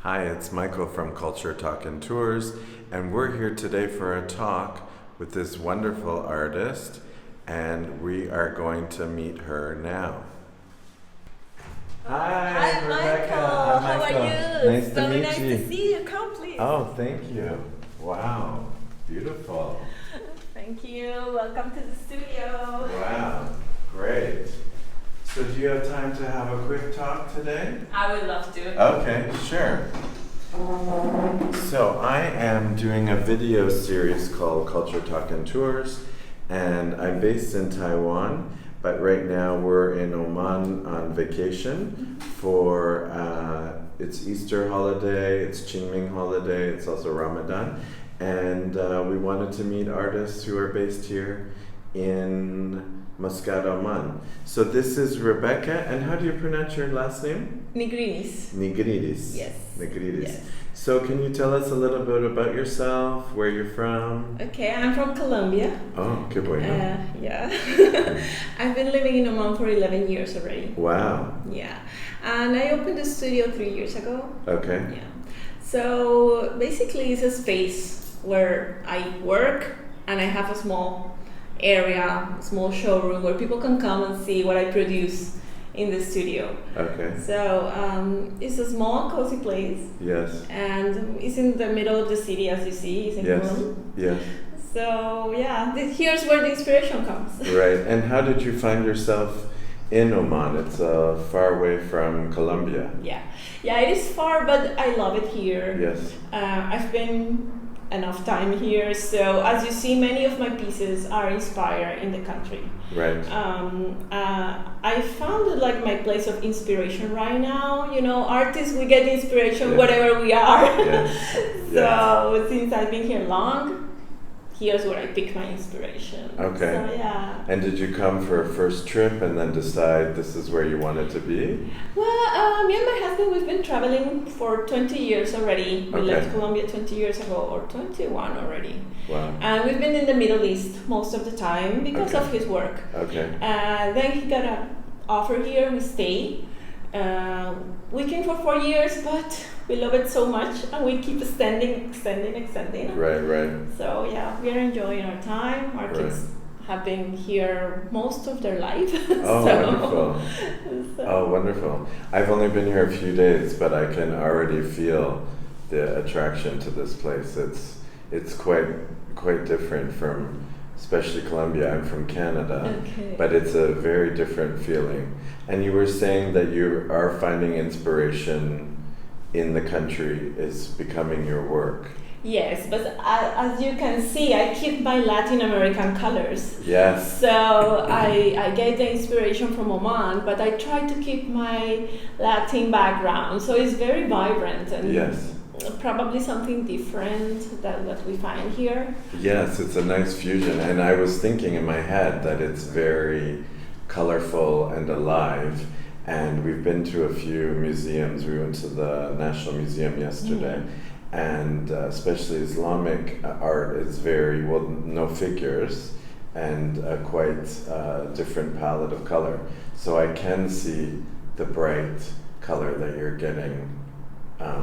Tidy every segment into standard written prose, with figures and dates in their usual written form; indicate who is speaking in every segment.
Speaker 1: Hi, it's Michael from Culture Talk and Tours, and we're here today for a talk with this wonderful artist, and we are going to meet her now.
Speaker 2: Hi,
Speaker 1: Rebecca.
Speaker 2: Michael.
Speaker 1: Hi,
Speaker 2: How are
Speaker 1: Michael.
Speaker 2: you?
Speaker 1: Nice to meet
Speaker 2: nice
Speaker 1: you.
Speaker 2: to see you. Come, please.
Speaker 1: Oh, thank you. Wow, beautiful.
Speaker 2: Thank you. Welcome to the studio.
Speaker 1: Wow, great. So do you have time to have a quick talk today?
Speaker 2: I would love to.
Speaker 1: Okay, sure. So I am doing a video series called Culture Talk and Tours, and I'm based in Taiwan, but right now we're in Oman on vacation for it's Easter holiday, it's Qingming holiday, it's also Ramadan, and we wanted to meet artists who are based here in Muscat, Oman. So this is Rebeca, and how do you pronounce your last name?
Speaker 2: Nigrinis.
Speaker 1: Nigrinis.
Speaker 2: Yes.
Speaker 1: Nigrinis.
Speaker 2: Yes.
Speaker 1: So can you tell us a little bit about yourself, where you're from?
Speaker 2: Okay, I'm from Colombia.
Speaker 1: Oh, qué bueno.
Speaker 2: Yeah. I've been living in Oman for 11 years already.
Speaker 1: Wow.
Speaker 2: Yeah. And I opened the studio 3 years ago.
Speaker 1: Okay.
Speaker 2: Yeah. So basically it's a space where I work and I have a small area, small showroom where people can come and see what I produce in the studio.
Speaker 1: Okay.
Speaker 2: So it's a small, cozy place.
Speaker 1: Yes.
Speaker 2: And it's in the middle of the city, as you see. It's in
Speaker 1: Yes.
Speaker 2: Oman.
Speaker 1: Yes.
Speaker 2: So yeah, here's where the inspiration comes.
Speaker 1: Right. And how did you find yourself in Oman? It's far away from Colombia.
Speaker 2: Yeah, it is far, but I love it here.
Speaker 1: Yes.
Speaker 2: I've been enough time here, so as you see, many of my pieces are inspired in the country.
Speaker 1: Right.
Speaker 2: I found it like my place of inspiration right now. You know, artists, we get inspiration
Speaker 1: Yeah.
Speaker 2: whatever we are.
Speaker 1: Yes.
Speaker 2: So since I've been here long, here's where I pick my inspiration.
Speaker 1: Okay.
Speaker 2: So yeah.
Speaker 1: And did you come for a first trip and then decide this is where you wanted to be?
Speaker 2: Well, me and my husband, we've been traveling for 20 years already. We
Speaker 1: Okay.
Speaker 2: left Colombia 20 years ago, or 21 already.
Speaker 1: Wow.
Speaker 2: And we've been in the Middle East most of the time because
Speaker 1: Okay.
Speaker 2: of his work.
Speaker 1: Okay.
Speaker 2: Then he got an offer here, we stay. We came for 4 years, but we love it so much and we keep extending.
Speaker 1: Right.
Speaker 2: So yeah, we are enjoying our time. Our kids have been here most of their life.
Speaker 1: Oh, wonderful.
Speaker 2: So.
Speaker 1: Oh, wonderful. I've only been here a few days, but I can already feel the attraction to this place. It's quite different from, especially Colombia. I'm from Canada,
Speaker 2: Okay.
Speaker 1: but it's a very different feeling. And you were saying that you are finding inspiration in the country is becoming your work.
Speaker 2: Yes, but as you can see, I keep my Latin American colors.
Speaker 1: Yes.
Speaker 2: So I get the inspiration from Oman, but I try to keep my Latin background. So it's very vibrant and
Speaker 1: Yes.
Speaker 2: probably something different than what we find here.
Speaker 1: Yes, it's a nice fusion. And I was thinking in my head that it's very colorful and alive. And we've been to a few museums. We went to the National Museum yesterday. And especially Islamic art is very, well, no figures and a quite different palette of color. So I can see the bright color that you're getting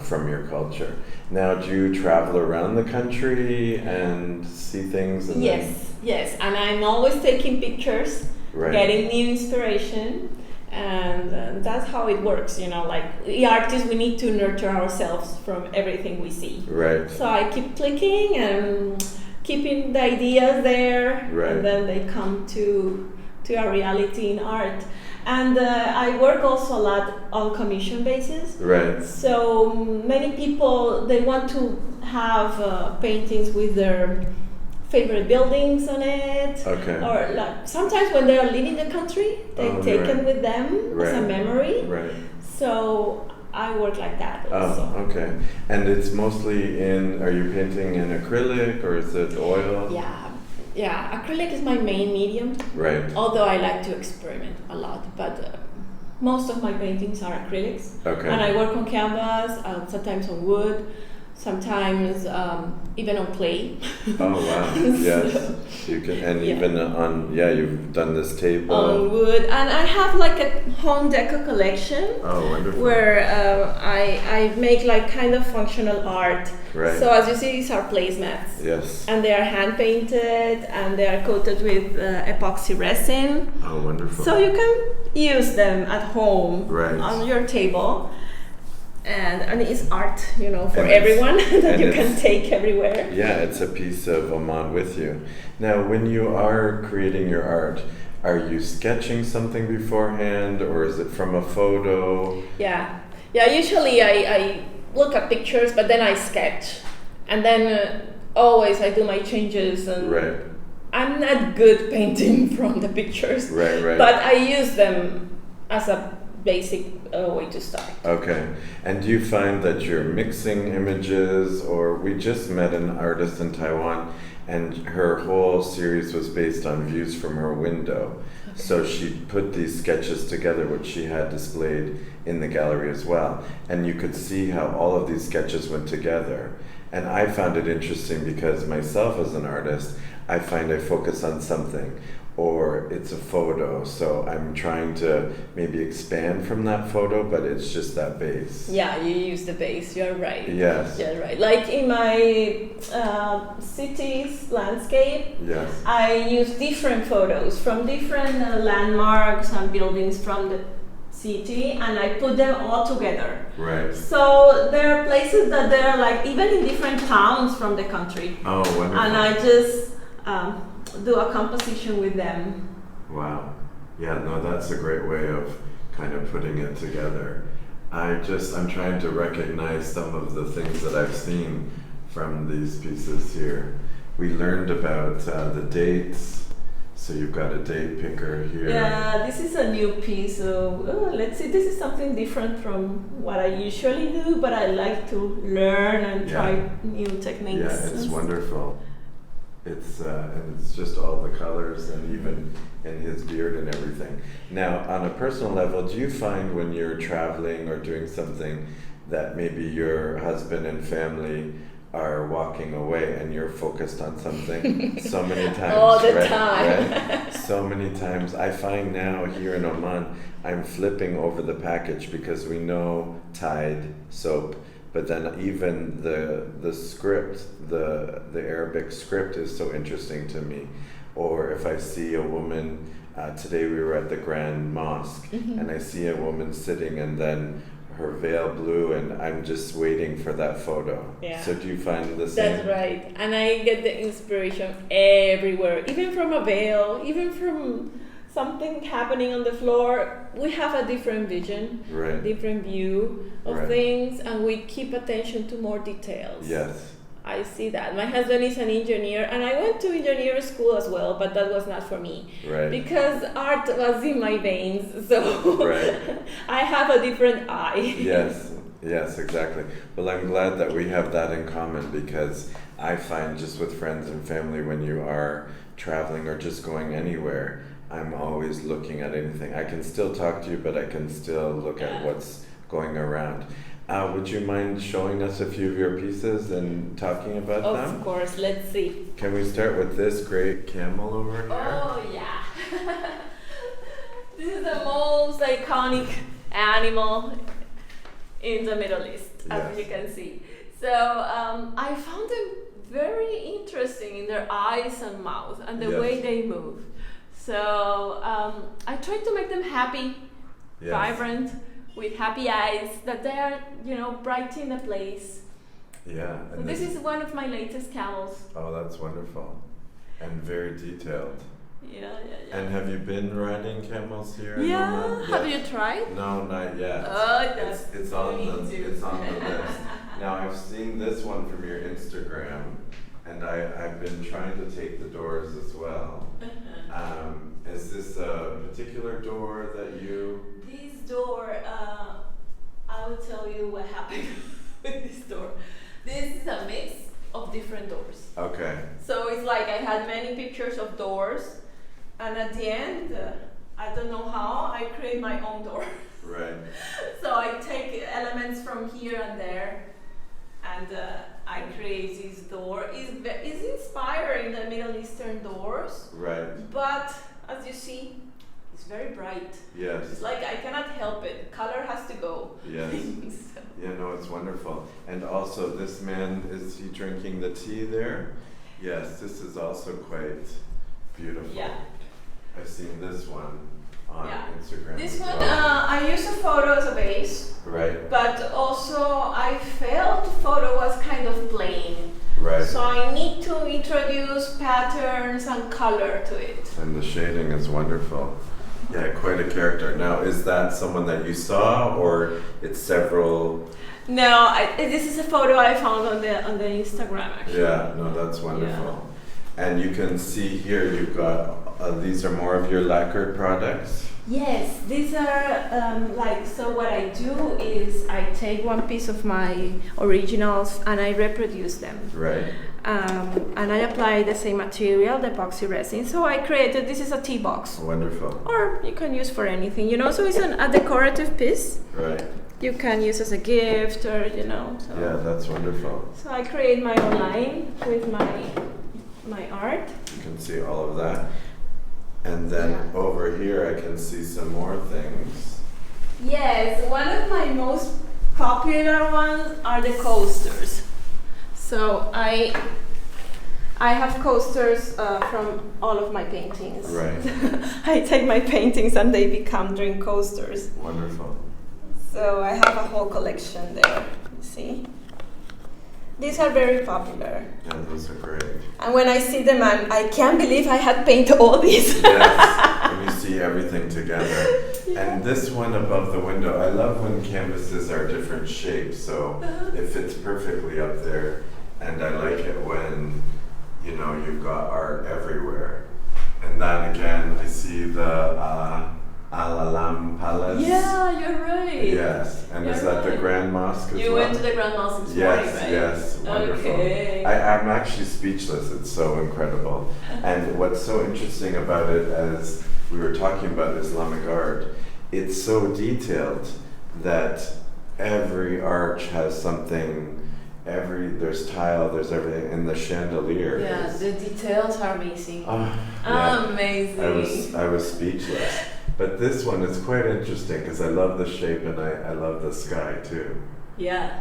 Speaker 1: from your culture. Now, do you travel around the country and see things? And
Speaker 2: Yes, and I'm always taking pictures,
Speaker 1: Right.
Speaker 2: getting new inspiration. And that's how it works, you know, like we artists, we need to nurture ourselves from everything we see.
Speaker 1: Right.
Speaker 2: So I keep clicking and keeping the ideas there,
Speaker 1: Right.
Speaker 2: and then they come to a reality in art. And I work also a lot on commission basis.
Speaker 1: Right.
Speaker 2: So many people, they want to have paintings with their favorite buildings on it,
Speaker 1: Okay.
Speaker 2: or like sometimes when they are leaving the country, they take
Speaker 1: right.
Speaker 2: it with them as a
Speaker 1: Right.
Speaker 2: memory.
Speaker 1: Right.
Speaker 2: So I work like that also.
Speaker 1: Oh, okay. And it's mostly are you painting in acrylic or is it oil?
Speaker 2: Yeah. Acrylic is my main medium.
Speaker 1: Right.
Speaker 2: Although I like to experiment a lot, but most of my paintings are acrylics.
Speaker 1: Okay.
Speaker 2: And I work on canvas, sometimes on wood. sometimes even on clay.
Speaker 1: Oh wow! Yes, you can, and even on you've done this table
Speaker 2: on wood, and I have like a home deco collection.
Speaker 1: Oh, wonderful!
Speaker 2: Where I make like kind of functional art.
Speaker 1: Right.
Speaker 2: So as you see, these are placemats.
Speaker 1: Yes.
Speaker 2: And they are hand painted, and they are coated with epoxy resin.
Speaker 1: Oh, wonderful!
Speaker 2: So you can use them at home,
Speaker 1: right,
Speaker 2: on your table. And it's art, for everyone that you can take everywhere.
Speaker 1: Yeah, it's a piece of Oman with you. Now, when you are creating your art, are you sketching something beforehand, or is it from a photo?
Speaker 2: Yeah. Usually I look at pictures, but then I sketch, and then always I do my changes. And
Speaker 1: right.
Speaker 2: I'm not good painting from the pictures.
Speaker 1: Right.
Speaker 2: But I use them as a basic way to start.
Speaker 1: Okay. And do you find that you're mixing images, or we just met an artist in Taiwan, and her whole series was based on views from her window. Okay. So she put these sketches together, which she had displayed in the gallery as well. And you could see how all of these sketches went together. And I found it interesting because myself as an artist, I find I focus on something, or it's a photo, so I'm trying to maybe expand from that photo, but it's just that base.
Speaker 2: Yeah, you use the base, you're right.
Speaker 1: Yes.
Speaker 2: You're right. Like in my city's landscape,
Speaker 1: yes,
Speaker 2: I use different photos from different landmarks and buildings from the city, and I put them all together.
Speaker 1: Right.
Speaker 2: So there are places that they're like even in different towns from the country.
Speaker 1: Oh, wonderful.
Speaker 2: And I just do a composition with them.
Speaker 1: Wow. Yeah, no, that's a great way of kind of putting it together. I'm trying to recognize some of the things that I've seen from these pieces here. We learned about the dates. So you've got a date picker here.
Speaker 2: Yeah, this is a new piece. So let's see, this is something different from what I usually do, but I like to learn and try new techniques.
Speaker 1: Yeah, it's wonderful. And it's just all the colors, and even in his beard and everything. Now, on a personal level, do you find when you're traveling or doing something that maybe your husband and family are walking away and you're focused on something? So many times.
Speaker 2: All the time.
Speaker 1: Right? So many times. I find now here in Oman, I'm flipping over the package because we know Tide soap. But then even the script, the Arabic script is so interesting to me. Or if I see a woman, today we were at the Grand Mosque, and I see a woman sitting and then her veil blue, and I'm just waiting for that photo. Yeah. So do you find the same?
Speaker 2: That's right. And I get the inspiration everywhere, even from a veil, even from something happening on the floor. We have a different vision,
Speaker 1: right,
Speaker 2: different view of
Speaker 1: right,
Speaker 2: things, and we keep attention to more details.
Speaker 1: Yes.
Speaker 2: I see that. My husband is an engineer, and I went to engineering school as well, but that was not for me.
Speaker 1: Right.
Speaker 2: Because art was in my veins, so
Speaker 1: right,
Speaker 2: I have a different eye.
Speaker 1: Yes, exactly. Well, I'm glad that we have that in common, because I find just with friends and family, when you are traveling or just going anywhere, I'm always looking at anything. I can still talk to you, but I can still look at what's going around. Would you mind showing us a few of your pieces and talking about them?
Speaker 2: Of course, let's see.
Speaker 1: Can we start with this great camel over here?
Speaker 2: Oh, yeah. This is the most iconic animal in the Middle East, as you can see. So I found them very interesting in their eyes and mouth and the way they move. So I tried to make them happy, vibrant, with happy eyes, that they are, bright in the place.
Speaker 1: Yeah.
Speaker 2: So this is one of my latest camels.
Speaker 1: Oh, that's wonderful. And very detailed.
Speaker 2: Yeah.
Speaker 1: And have you been riding camels here?
Speaker 2: Yeah. Have you tried?
Speaker 1: No, not yet.
Speaker 2: Oh,
Speaker 1: it's on the list. Now, I've seen this one from your Instagram, and I've been trying to take the doors as well. Is this a particular door that you...
Speaker 2: This door, I will tell you what happened with this door. This is a mix of different doors.
Speaker 1: Okay.
Speaker 2: So it's like I had many pictures of doors, and at the end, I don't know how, I create my own door.
Speaker 1: Right.
Speaker 2: So I take elements from here and there, and I create this door. It's inspired in the Middle Eastern doors,
Speaker 1: Right.
Speaker 2: but as you see, it's very bright.
Speaker 1: Yes.
Speaker 2: It's like I cannot help it. Color has to go.
Speaker 1: Yes.
Speaker 2: So.
Speaker 1: Yeah, no, it's wonderful. And also, this man, is he drinking the tea there? Yes, this is also quite beautiful.
Speaker 2: Yeah.
Speaker 1: I've seen this one on Instagram.
Speaker 2: This
Speaker 1: as
Speaker 2: one,
Speaker 1: well.
Speaker 2: I use a photo as a base.
Speaker 1: Right.
Speaker 2: But also, I felt the photo was kind of plain.
Speaker 1: Right.
Speaker 2: So I need to introduce patterns and color to it.
Speaker 1: And the shading is wonderful. Yeah, quite a character. Now, is that someone that you saw, or it's several?
Speaker 2: No, this is a photo I found on the Instagram actually.
Speaker 1: Yeah, no, that's wonderful. And you can see here you've got, these are more of your lacquered products?
Speaker 2: Yes, these are so what I do is I take one piece of my originals and I reproduce them.
Speaker 1: Right.
Speaker 2: And I apply the same material, the epoxy resin. So I created, this is a tea box.
Speaker 1: Wonderful.
Speaker 2: Or you can use for anything, so it's a decorative piece.
Speaker 1: Right.
Speaker 2: You can use as a gift or, So.
Speaker 1: Yeah, that's wonderful.
Speaker 2: So I create my own line with my art.
Speaker 1: You can see all of that. And then over here I can see some more things.
Speaker 2: Yes, one of my most popular ones are the coasters. So I have coasters from all of my paintings.
Speaker 1: Right.
Speaker 2: I take my paintings and they become drink coasters.
Speaker 1: Wonderful.
Speaker 2: So I have a whole collection there, you see? These are very popular.
Speaker 1: Yeah, those are great.
Speaker 2: And when I see them, I can't believe I had painted all these.
Speaker 1: Yes, when you see everything together. Yeah. And this one above the window, I love when canvases are different shapes, so it fits perfectly up there. And I like it when, you've got art everywhere. And then again, I see the Al-Alam Palace.
Speaker 2: Yeah, you're right.
Speaker 1: Yes, and is that the Grand Mosque as well?
Speaker 2: You went to the Grand Mosque this
Speaker 1: yes,
Speaker 2: morning, right?
Speaker 1: Yes, wonderful.
Speaker 2: Okay.
Speaker 1: I'm actually speechless, it's so incredible. And what's so interesting about it, as we were talking about Islamic art, it's so detailed that every arch has something, there's tile, there's everything, and the chandelier.
Speaker 2: Yeah, the details are amazing. Amazing.
Speaker 1: I was speechless. But this one is quite interesting because I love the shape and I love the sky too.
Speaker 2: Yeah.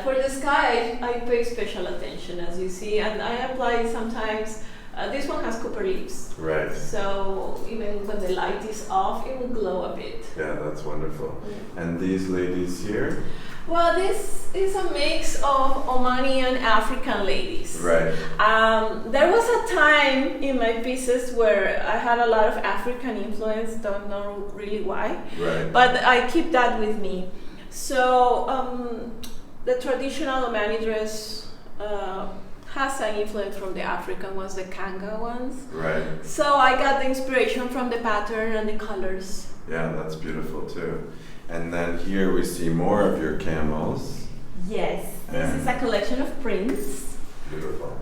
Speaker 2: For the sky, I pay special attention, as you see, and I apply sometimes. This one has copper leaves.
Speaker 1: Right.
Speaker 2: So even when the light is off, it will glow a bit.
Speaker 1: Yeah, that's wonderful. And these ladies here?
Speaker 2: Well, this is a mix of Omani and African ladies.
Speaker 1: Right.
Speaker 2: There was a time in my pieces where I had a lot of African influence, don't know really why.
Speaker 1: Right.
Speaker 2: But I keep that with me. So the traditional Omani dress has an influence from the African ones, the kanga ones.
Speaker 1: Right.
Speaker 2: So I got the inspiration from the pattern and the colors.
Speaker 1: Yeah, that's beautiful too. And then here we see more of your camels.
Speaker 2: Yes, this is a collection of prints.
Speaker 1: Beautiful.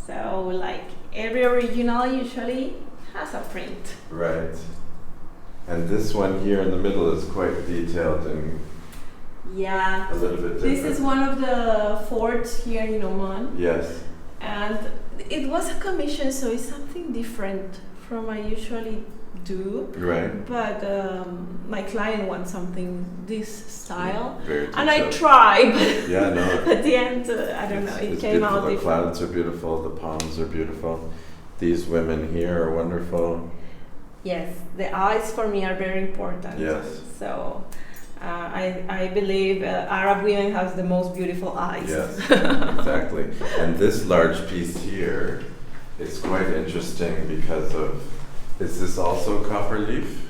Speaker 2: So like every original usually has a print.
Speaker 1: Right. And this one here in the middle is quite detailed and a little bit different.
Speaker 2: This is one of the forts here in Oman.
Speaker 1: Yes.
Speaker 2: And it was a commission, so it's something different from I usually do.
Speaker 1: Right.
Speaker 2: But my client wants something this style.
Speaker 1: Very
Speaker 2: and I
Speaker 1: detailed.
Speaker 2: tried, but
Speaker 1: Yeah, no.
Speaker 2: at the end, I don't know, it came
Speaker 1: beautiful.
Speaker 2: out
Speaker 1: The
Speaker 2: different.
Speaker 1: clouds are beautiful, the palms are beautiful. These women here are wonderful.
Speaker 2: Yes, the eyes for me are very important.
Speaker 1: Yes.
Speaker 2: So I believe Arab women have the most beautiful eyes.
Speaker 1: Yes, exactly. And this large piece here is quite interesting because of, is this also copper leaf?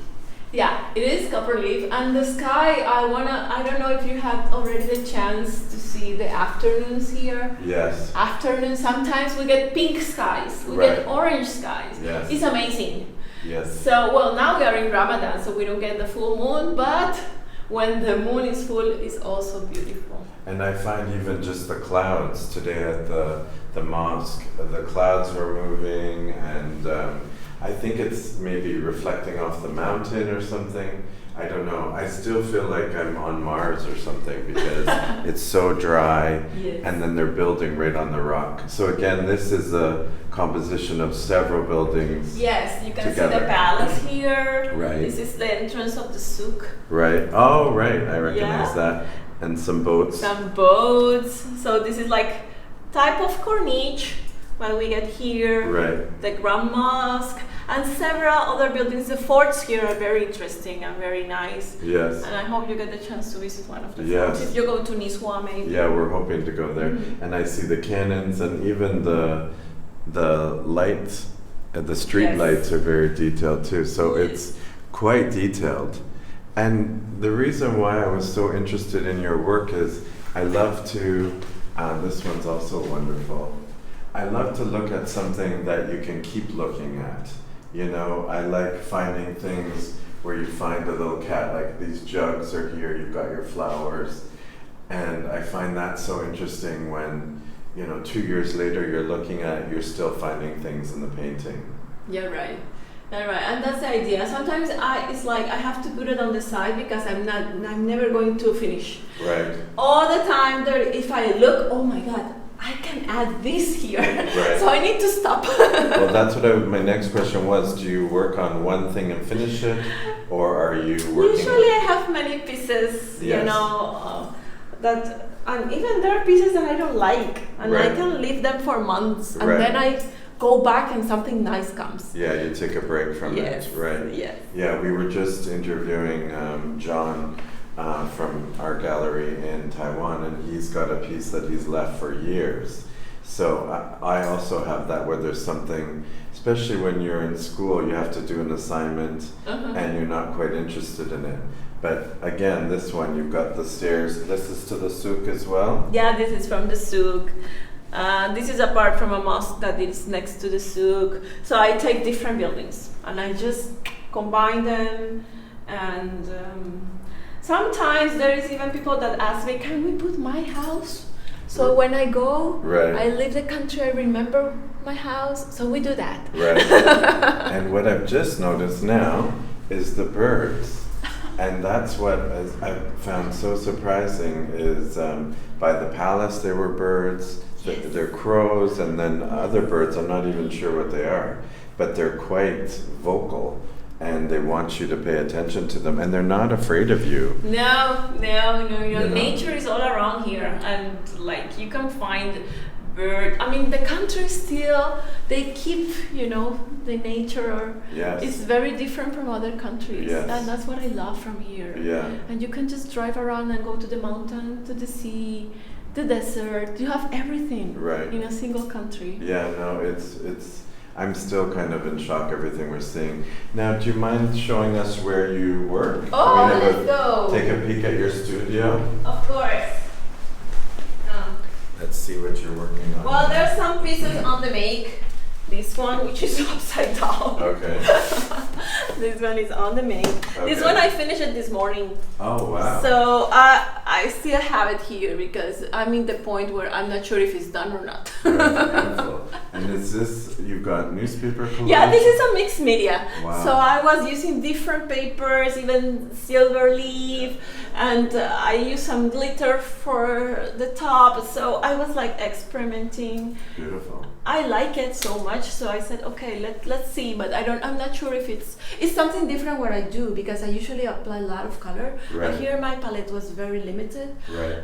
Speaker 2: Yeah, it is copper leaf. And the sky, I don't know if you had already the chance to see the afternoons here.
Speaker 1: Yes.
Speaker 2: Afternoons, sometimes we get pink skies, we get orange skies.
Speaker 1: Yes.
Speaker 2: It's amazing.
Speaker 1: Yes.
Speaker 2: So, now we are in Ramadan, so we don't get the full moon, but when the moon is full, it's also beautiful.
Speaker 1: And I find even just the clouds today at the mosque, the clouds are moving, and I think it's maybe reflecting off the mountain or something. I don't know. I still feel like I'm on Mars or something because it's so dry,
Speaker 2: Yes.
Speaker 1: and then they're building right on the rock. So again, this is a composition of several buildings.
Speaker 2: Yes, you can
Speaker 1: together.
Speaker 2: see the palace here.
Speaker 1: Right.
Speaker 2: This is the entrance of the souk.
Speaker 1: Right. Oh, right. I recognize
Speaker 2: Yeah.
Speaker 1: that. And some boats.
Speaker 2: Some boats. So this is like type of corniche when we get here.
Speaker 1: Right.
Speaker 2: The Grand Mosque and several other buildings. The forts here are very interesting and very nice.
Speaker 1: Yes.
Speaker 2: And I hope you get the chance to visit one of the
Speaker 1: Yes.
Speaker 2: forts. If you go to Niçoise, maybe.
Speaker 1: Yeah, we're hoping to go there.
Speaker 2: Mhm.
Speaker 1: And I see the cannons and even the lights, the street
Speaker 2: Yes.
Speaker 1: lights are very detailed too. So it's quite detailed. And the reason why I was so interested in your work is I love to, this one's also wonderful. I love to look at something that you can keep looking at. You know, I like finding things where you find a little cat, like these jugs are here, you've got your flowers. And I find that so interesting when, 2 years later you're looking at it, you're still finding things in the painting.
Speaker 2: You're right. You're right. And that's the idea. Sometimes it's like I have to put it on the side because I'm never going to finish.
Speaker 1: Right.
Speaker 2: All the time there, if I look, oh my God, I can add this here.
Speaker 1: Right.
Speaker 2: So I need to stop.
Speaker 1: Well, that's what my next question was. Do you work on one thing and finish it? Or are you working?
Speaker 2: Usually I have many pieces,
Speaker 1: Yes.
Speaker 2: and even there are pieces that I don't like, and I
Speaker 1: Right.
Speaker 2: can leave them for months, and
Speaker 1: Right.
Speaker 2: then I go back and something nice comes.
Speaker 1: Yeah, you take a break from
Speaker 2: Yes.
Speaker 1: it. Right.
Speaker 2: Yes.
Speaker 1: Yeah, we were just interviewing John from our gallery in Taiwan, and he's got a piece that he's left for years. So I also have that where there's something, especially when you're in school, you have to do an assignment and you're not quite interested in it. But again, this one, you've got the stairs. This is to the souk as well?
Speaker 2: Yeah, this is from the souk. This is apart from a mosque that is next to the souk. So I take different buildings and I just combine them. And sometimes there is even people that ask me, can we put my house? So when I go,
Speaker 1: Right.
Speaker 2: I leave the country, I remember my house. So we do that.
Speaker 1: Right. And what I've just noticed now is the birds. And that's what I've found so surprising is by the palace there were birds,
Speaker 2: Yes.
Speaker 1: they're crows, and then other birds, I'm not even sure what they are, but they're quite vocal and they want you to pay attention to them and they're not afraid of you.
Speaker 2: No.
Speaker 1: You know?
Speaker 2: Nature is all around here, and like you can find bird. I mean, the country still they keep, the nature.
Speaker 1: Yes.
Speaker 2: It's very different from other countries,
Speaker 1: Yes.
Speaker 2: and that's what I love from here.
Speaker 1: Yeah.
Speaker 2: And you can just drive around and go to the mountain, to the sea, the desert. You have everything
Speaker 1: Right.
Speaker 2: in a single country.
Speaker 1: Yeah, no, it's I'm still kind of in shock everything we're seeing. Now, do you mind showing us where you work?
Speaker 2: Oh,
Speaker 1: Can we have
Speaker 2: let's go.
Speaker 1: Take a peek at your studio.
Speaker 2: Of course.
Speaker 1: Let's see what you're working on.
Speaker 2: Well, there's some pieces on the make. This one, which is upside down.
Speaker 1: Okay.
Speaker 2: This one is on the make. This
Speaker 1: Okay.
Speaker 2: one I finished it this morning.
Speaker 1: Oh, wow.
Speaker 2: So I still have it here because I'm in the point where I'm not sure if it's done or not.
Speaker 1: That's beautiful. And is this, you've got newspaper collage?
Speaker 2: Yeah, this is a mixed media.
Speaker 1: Wow.
Speaker 2: So I was using different papers, even silver leaf, and I used some glitter for the top. So I was like experimenting.
Speaker 1: Beautiful.
Speaker 2: I like it so much, so I said, okay, let's see. But I'm not sure if it's something different what I do because I usually apply a lot of color.
Speaker 1: Right.
Speaker 2: But here my palette was very limited.
Speaker 1: Right.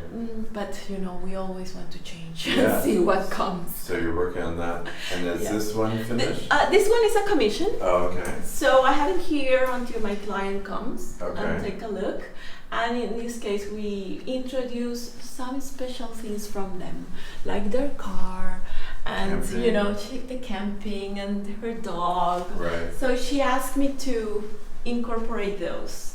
Speaker 2: But we always want to change
Speaker 1: Yeah.
Speaker 2: and see what comes.
Speaker 1: So you're working on that. And is
Speaker 2: Yeah.
Speaker 1: this one finished?
Speaker 2: This one is a commission.
Speaker 1: Oh, okay.
Speaker 2: So I have it here until my client comes
Speaker 1: Okay.
Speaker 2: and take a look. And in this case, we introduce some special things from them, like their car, and
Speaker 1: Camping.
Speaker 2: check the camping and her dog.
Speaker 1: Right.
Speaker 2: So she asked me to incorporate those.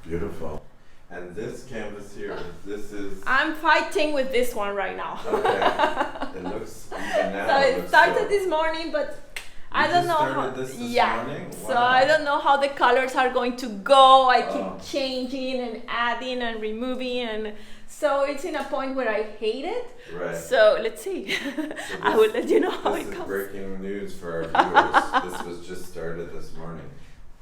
Speaker 1: Beautiful. And this canvas here, this is...
Speaker 2: I'm fighting with this one right now.
Speaker 1: Okay. It looks, even now,
Speaker 2: So
Speaker 1: it
Speaker 2: it
Speaker 1: looks
Speaker 2: started
Speaker 1: so-
Speaker 2: this morning, but I
Speaker 1: You
Speaker 2: don't
Speaker 1: just
Speaker 2: know
Speaker 1: started
Speaker 2: how.
Speaker 1: this morning?
Speaker 2: So
Speaker 1: Wow.
Speaker 2: I don't know how the colors are going to go. I keep
Speaker 1: Oh.
Speaker 2: changing and adding and removing, and so it's in a point where I hate it.
Speaker 1: Right.
Speaker 2: So let's see. I will let you know how
Speaker 1: This
Speaker 2: it
Speaker 1: is
Speaker 2: comes.
Speaker 1: breaking news for our viewers. This was just started this morning.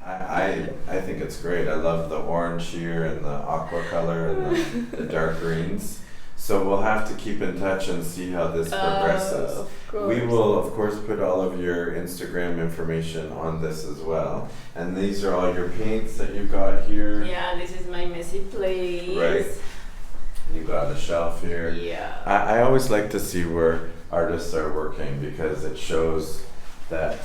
Speaker 1: I think it's great. I love the orange here and the aqua color and the dark greens. So we'll have to keep in touch and see how this progresses.
Speaker 2: Of course.
Speaker 1: We will, of course, put all of your Instagram information on this as well. And these are all your paints that you've got here.
Speaker 2: Yeah, this is my messy place.
Speaker 1: Right. You got a shelf here.
Speaker 2: Yeah.
Speaker 1: I always like to see where artists are working because it shows that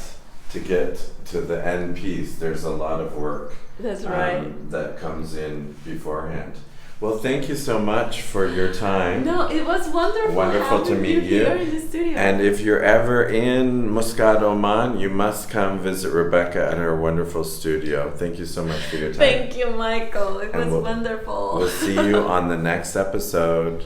Speaker 1: to get to the end piece, there's a lot of work
Speaker 2: That's right.
Speaker 1: that comes in beforehand. Well, thank you so much for your time.
Speaker 2: No, it was wonderful.
Speaker 1: Wonderful to
Speaker 2: having
Speaker 1: meet you.
Speaker 2: here in the studio.
Speaker 1: And if you're ever in Muscat, Oman, you must come visit Rebecca at her wonderful studio. Thank you so much for your time.
Speaker 2: Thank you, Michael. It
Speaker 1: And
Speaker 2: was wonderful.
Speaker 1: We'll see you on the next episode.